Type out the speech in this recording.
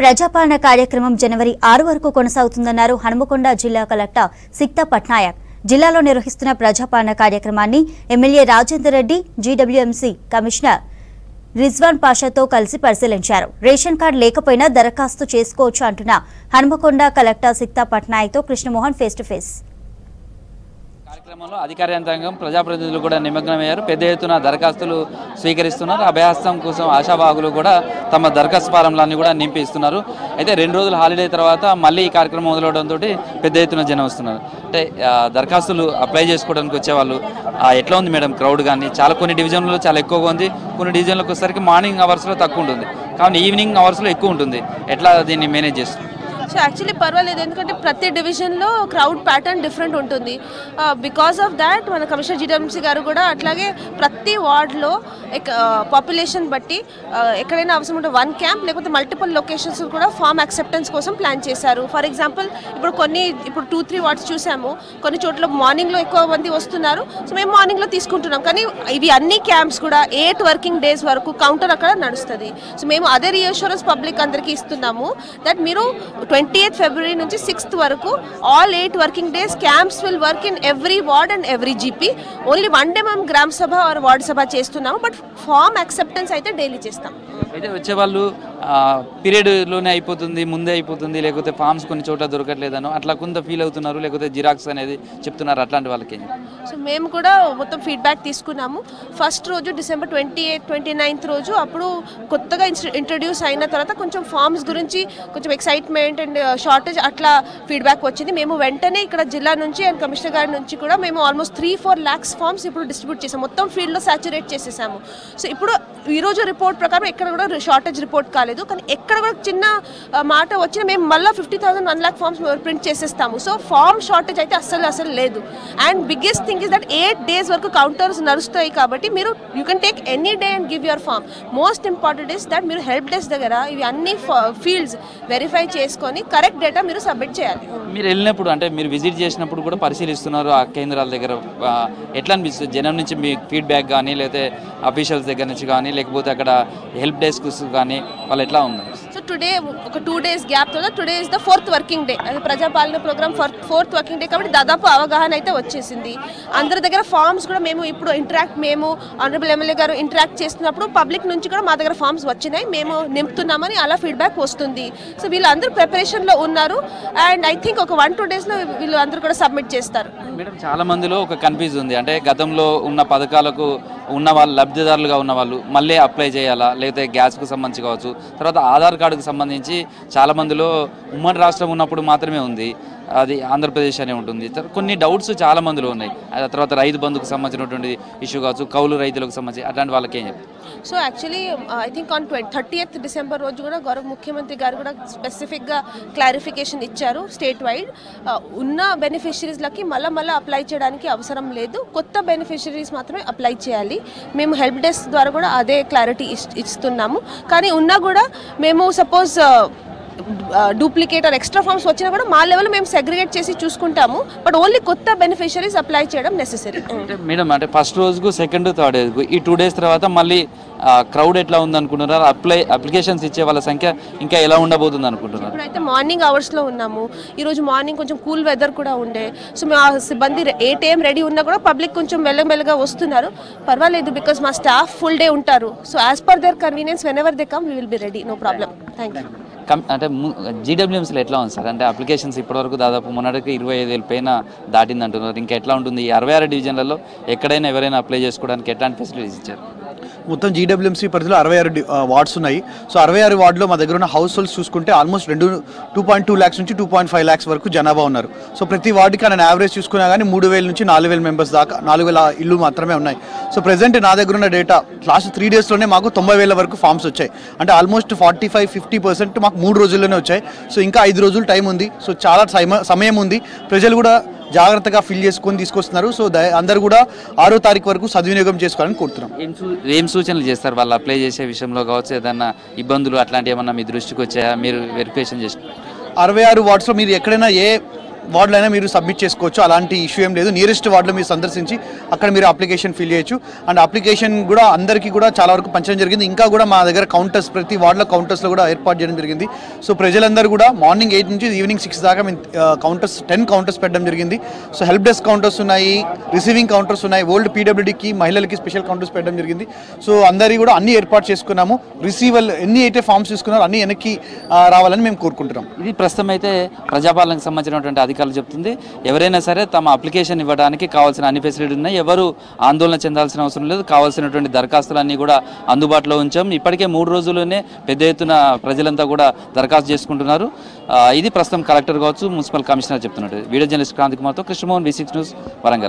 ప్రజాపాలన కార్యక్రమం జనవరి 6 వరకు కొనసాగుతుందన్నారు హనుమకొండ జిల్లా కలెక్టర్ సిక్తా పట్నాయక్. జిల్లాలో నిర్వహిస్తున్న ప్రజాపాలన కార్యక్రమాన్ని MLA Rajender Reddy, GWMC commissioner Rizwan పాషాతో కలిసి పరిశీలించారు. రేషన్ కార్డు లేకపోయినా దరఖాస్తు చేసుకోవచ్చు అంటున్న హనుమకొండ కలెక్టర్ సిక్తా పట్నాయక్తో కృష్ణమోహన్ ఫేస్ టు ఫేస్. కార్యక్రమంలో అధికార యంత్రాంగం, ప్రజాప్రతినిధులు కూడా నిమగ్నమయ్యారు. పెద్ద ఎత్తున దరఖాస్తులు స్వీకరిస్తున్నారు. అభయహస్తం కోసం ఆశావాహులు కూడా తమ దరఖాస్తు ఫారంలన్నీ కూడా నింపి ఇస్తున్నారు. అయితే 2 రోజుల హాలిడే తర్వాత మళ్ళీ ఈ కార్యక్రమం మొదలవడంతో పెద్ద ఎత్తున జనం వస్తున్నారు. అంటే దరఖాస్తులు అప్లై చేసుకోవడానికి వచ్చేవాళ్ళు ఎట్లా ఉంది మేడం క్రౌడ్? కానీ కొన్ని డివిజన్లలో చాలా ఎక్కువగా ఉంది, కొన్ని డివిజన్లకు వచ్చేసరికి మార్నింగ్ అవర్స్లో తక్కువ ఉంటుంది, కానీ ఈవినింగ్ అవర్స్లో ఎక్కువ ఉంటుంది. ఎట్లా దీన్ని మేనేజ్ చేస్తుంది? సో యాక్చువల్లీ పర్వాలేదు, ఎందుకంటే ప్రతి డివిజన్లో క్రౌడ్ ప్యాటర్న్ డిఫరెంట్ ఉంటుంది. బికాస్ ఆఫ్ దాట్ మన కమిషనర్ జీడబ్ల్యూఎంసీ గారు కూడా అట్లాగే ప్రతి వార్డ్లో పాపులేషన్ బట్టి ఎక్కడైనా అవసరం ఉంటే 1 క్యాంప్ లేకపోతే మల్టిపుల్ లొకేషన్స్ కూడా ఫామ్ యాక్సెప్టెన్స్ కోసం ప్లాన్ చేశారు. ఫర్ ఎగ్జాంపుల్ ఇప్పుడు 2-3 వార్డ్స్ చూసాము, కొన్ని చోట్ల మార్నింగ్లో ఎక్కువ మంది వస్తున్నారు. సో మేము మార్నింగ్లో తీసుకుంటున్నాం, కానీ ఇవి అన్ని క్యాంప్స్ కూడా 8 వర్కింగ్ డేస్ వరకు కౌంటర్ అక్కడ నడుస్తుంది. సో మేము అదే రీఅష్యూరెన్స్ పబ్లిక్ అందరికీ ఇస్తున్నాము దట్ మీరు 28th February నుంచి 6th వరకు all 8 working days camps will work in every ward and every GP. Only one day మనం గ్రామ సభ ఆర్ వార్డ్ సభ చేస్తున్నాము, బట్ ఫామ్ యాక్సెప్టెన్స్ అయితే డైలీ చేస్తాం. అయితే వచ్చేవాళ్ళు పీరియడ్లోనే అయిపోతుంది, ముందే అయిపోతుంది, లేకపోతే ఫామ్స్ కొన్ని చోట్ల దొరకట్లేదనో అట్లా కొంత ఫీల్ అవుతున్నారు, లేకపోతే జిరాక్స్ అనేది చెప్తున్నారు. అట్లాంటి వాళ్ళకి సో మేము కూడా మొత్తం ఫీడ్బ్యాక్ తీసుకున్నాము. ఫస్ట్ రోజు December 28th, 29th రోజు అప్పుడు కొత్తగా ఇంట్రడ్యూస్ అయిన తర్వాత కొంచెం ఫామ్స్ గురించి కొంచెం ఎక్సైట్మెంట్ అండ్ షార్టేజ్ అట్లా ఫీడ్బ్యాక్ వచ్చింది. మేము వెంటనే ఇక్కడ జిల్లా నుంచి అండ్ కమిషనర్ గారి నుంచి కూడా మేము ఆల్మోస్ట్ 3-4 lakhs ఫామ్స్ ఇప్పుడు డిస్ట్రిబ్యూట్ చేసాము. మొత్తం ఫీల్డ్లో సాచురేట్ చేసేసాము. సో ఇప్పుడు ఈరోజు రిపోర్ట్ ప్రకారం ఎక్కడ కూడా షార్టేజ్ రిపోర్ట్ కాలేదు, కానీ ఎక్కడ కూడా చిన్న మాట వచ్చినా మేము మళ్ళీ 50,000 1 lakh ఫామ్స్ ప్రింట్ చేసేస్తాము. సో ఫామ్ షార్టేజ్ అయితే అస్సలు లేదు. And biggest thing is that 8 days వరకు కౌంటర్స్ నడుస్తాయి, కాబట్టి మీరు you can take any day and give your form. Most important is that మీరు హెల్ప్ డెస్క్ దగ్గర ఇవి అన్ని ఫీల్డ్స్ వెరిఫై చేసుకొని కరెక్ట్ డేటా మీరు సబ్మిట్ చేయాలి. మీరు వెళ్ళినప్పుడు అంటే మీరు విజిట్ చేసినప్పుడు కూడా పరిశీలిస్తున్నారు ఆ కేంద్రాల దగ్గర, ఎట్లా అనిపిస్తుంది? జనం నుంచి మీ ఫీడ్బ్యాక్ కానీ, లేకపోతే అఫీషియల్స్ దగ్గర నుంచి కానీ, లేకపోతే అక్కడ హెల్ప్ డెస్క్స్ కానీ వాళ్ళు ఎట్లా ఉంది? సో టుడే ఒక 2 days గ్యాప్ తో today is the 4th working day. అది ప్రజాపాలన ప్రోగ్రామ్ 4th working day కాబట్టి దాదాపు అవగాహన అయితే వచ్చేసింది. అందరి దగ్గర ఫామ్స్ కూడా మేము ఇప్పుడు మేము ఆనరబుల్ ఎమ్మెల్యే గారు ఇంటరాక్ట్ చేస్తున్నప్పుడు పబ్లిక్ నుంచి కూడా మా దగ్గర ఫామ్స్ వచ్చినాయి, మేము నింపుతున్నామని అలా ఫీడ్బ్యాక్ వస్తుంది. సో వీళ్ళందరూ ప్రిపరేషన్లో ఉన్నారు అండ్ ఐ థింక్ ఒక 1-2 daysలో వీళ్ళు అందరూ కూడా సబ్మిట్ చేస్తారు. మేడం చాలా మందిలో ఒక కన్ఫ్యూజ్ ఉంది, అంటే గతంలో ఉన్న పథకాలకు ఉన్న వాళ్ళు లబ్ధిదారులుగా ఉన్న వాళ్ళు మళ్ళీ అప్లై చేయాలా, లేకపోతే గ్యాస్కు సంబంధించి కావచ్చు, తర్వాత ఆధార్ కార్డుకు సంబంధించి చాలా మందిలో ఉమ్మడి రాష్ట్రం ఉన్నప్పుడు మాత్రమే ఉంది, అది ఆంధ్రప్రదేశ్ అనే ఉంటుంది. కొన్ని డౌట్స్ చాలా మందిలో ఉన్నాయి. తర్వాత రైతు బంధుకు సంబంధించినటువంటి ఇష్యూ కావచ్చు, కౌలు రైతులకు సంబంధించి అట్లాంటి వాళ్ళకి ఏం చెప్తారు? So actually I think on 30th December రోజు కూడా గౌరవ ముఖ్యమంత్రి గారు కూడా స్పెసిఫిక్గా క్లారిఫికేషన్ ఇచ్చారు. స్టేట్ వైడ్ ఉన్న బెనిఫిషరీస్లకి మళ్ళీ అప్లై చేయడానికి అవసరం లేదు, కొత్త బెనిఫిషరీస్ మాత్రమే అప్లై చేయాలి. మేము హెల్ప్ డెస్క్ ద్వారా కూడా అదే క్లారిటీ ఇస్తున్నాము. కానీ ఉన్నా కూడా మేము suppose duplicate are extra forms వచ్చినా కూడా మా లెవెల్ మేము సెగ్రిగేట్ చేసి చూసుకుంటాము, బట్ ఓన్లీ కొత్త బెనిఫిషరీస్ అప్లై చేయడం నెసెసరీ. మేడం అంటే ఫస్ట్ రోజుకు, సెకండ్, థర్డ్ రోజుకు ఈ 2 days తర్వాత మళ్ళీ క్రౌడ్ ఎట్లా ఉంది అనుకుంటున్నారు? అప్లికేషన్స్ ఇచ్చే వాళ్ళ సంఖ్య ఇంకా ఎలా ఉండబోతుంది అనుకుంటున్నారు? ఇప్పుడైతే మార్నింగ్ అవర్స్లో ఉన్నాము. ఈరోజు మార్నింగ్ కొంచెం కూల్ వెదర్ కూడా ఉండే, సో మా సిబ్బంది 8 AM రెడీ ఉన్నా కూడా పబ్లిక్ కొంచెం మెల్లగా వస్తున్నారు. పర్వాలేదు, బికాస్ మా స్టాఫ్ ఫుల్ డే ఉంటారు. So as per their convenience whenever they come we will be ready, no problem. Thank you. అంటే జీడబ్ల్యూఎంసీలో ఎట్లా ఉంది సార్? అంటే అప్లికేషన్స్ ఇప్పటివరకు దాదాపు మొన్నటికి 25,000 పైన దాటింది అంటున్నారు. ఇంకా ఎట్లా ఉంటుంది? ఈ 66 డివిజన్లలో ఎక్కడైనా ఎవరైనా అప్లై చేసుకోవడానికి ఎట్లాంటి ఫెసిలిటీస్ ఇచ్చారు? మొత్తం జీడబ్ల్యూఎంసీ పరిధిలో 66 వార్డ్స్ ఉన్నాయి. సో 66 వార్డులో మా దగ్గర ఉన్న హౌస్ హోల్డ్స్ చూసుకుంటే ఆల్మోస్ట్ 2.2 lakhs నుంచి 2.5 lakhs వరకు జనాభా ఉన్నారు. సో ప్రతి వార్డుకి నేను యావరేజ్ చూసుకున్నా కానీ 3,000 నుంచి 4,000 మెంబర్స్ దాకా 4,000 ఇల్లు మాత్రమే ఉన్నాయి. సో ప్రెసెంట్ నా దగ్గర ఉన్న డేటా లాస్ట్ 3 daysలోనే మాకు 90,000 వరకు ఫామ్స్ వచ్చాయి. అంటే ఆల్మోస్ట్ 45-50% మాకు 3 రోజుల్లోనే వచ్చాయి. సో ఇంకా 5 రోజులు టైం ఉంది. సో చాలా సమయం ఉంది. ప్రజలు కూడా జాగ్రత్తగా ఫిల్ చేసుకొని తీసుకొస్తున్నారు. సో అందరూ కూడా 6వ తారీఖు వరకు సద్వినియోగం చేసుకోవాలని కోరుతున్నాం. ఏం సూచనలు చేస్తారు వాళ్ళు అప్లై చేసే విషయంలో కావచ్చు? ఏదన్నా ఇబ్బందులు అట్లాంటివి ఏమన్నా మీ దృష్టికి వచ్చాయా? మీరు వెరిఫికేషన్ చేసి 66 వార్డ్స్లో మీరు ఎక్కడైనా ఏ వార్డులో అయినా మీరు సబ్మిట్ చేసుకోవచ్చు, అలాంటి ఇష్యూ ఏం లేదు. నియరెస్ట్ వార్డులో మీరు సందర్శించి అక్కడ మీరు అప్లికేషన్ ఫిల్ చేయొచ్చు. అండ్ అప్లికేషన్ కూడా అందరికీ కూడా చాలా వరకు పంచడం జరిగింది. ఇంకా కూడా మా దగ్గర కౌంటర్స్ ప్రతి వార్డులో కౌంటర్స్లో కూడా ఏర్పాటు చేయడం జరిగింది. సో ప్రజలందరూ కూడా మార్నింగ్ 8 నుంచి ఈవినింగ్ 6 దాకా మేము కౌంటర్స్ 10 కౌంటర్స్ పెట్టడం జరిగింది. సో హెల్ప్ డెస్క్ కౌంటర్స్ ఉన్నాయి, రిసీవింగ్ కౌంటర్స్ ఉన్నాయి, ఓల్డ్ పీడబ్ల్యూడీకి మహిళలకి స్పెషల్ కౌంటర్స్ పెట్టడం జరిగింది. సో అందరి కూడా అన్ని ఏర్పాటు చేసుకున్నాము. రిసీవల్ ఎన్ని అయితే ఫామ్స్ తీసుకున్నారో అన్ని వెనక్కి రావాలని మేము కోరుకుంటున్నాం. ఇది ప్రస్తుతం అయితే ప్రజాపాలనకు సంబంధించినటువంటి అధికారులు చెప్తుంది. ఎవరైనా సరే తమ అప్లికేషన్ ఇవ్వడానికి కావాల్సిన అన్ని ఫెసిలిటీ ఉన్నాయి, ఎవరు ఆందోళన చెందాల్సిన అవసరం లేదు. కావాల్సినటువంటి దరఖాస్తులన్నీ కూడా అందుబాటులో ఉంచాం. ఇప్పటికే 3 రోజుల్లోనే పెద్ద ఎత్తున ప్రజలంతా కూడా దరఖాస్తు చేసుకుంటున్నారు. ఇది ప్రస్తుతం కలెక్టర్ కావచ్చు, మున్సిపల్ కమిషనర్ చెప్తున్నట్టు. వీడియో జర్నలిస్ట్ క్రాంతి కుమార్తో కృష్ణమోహన్, V6 న్యూస్, వరంగల్.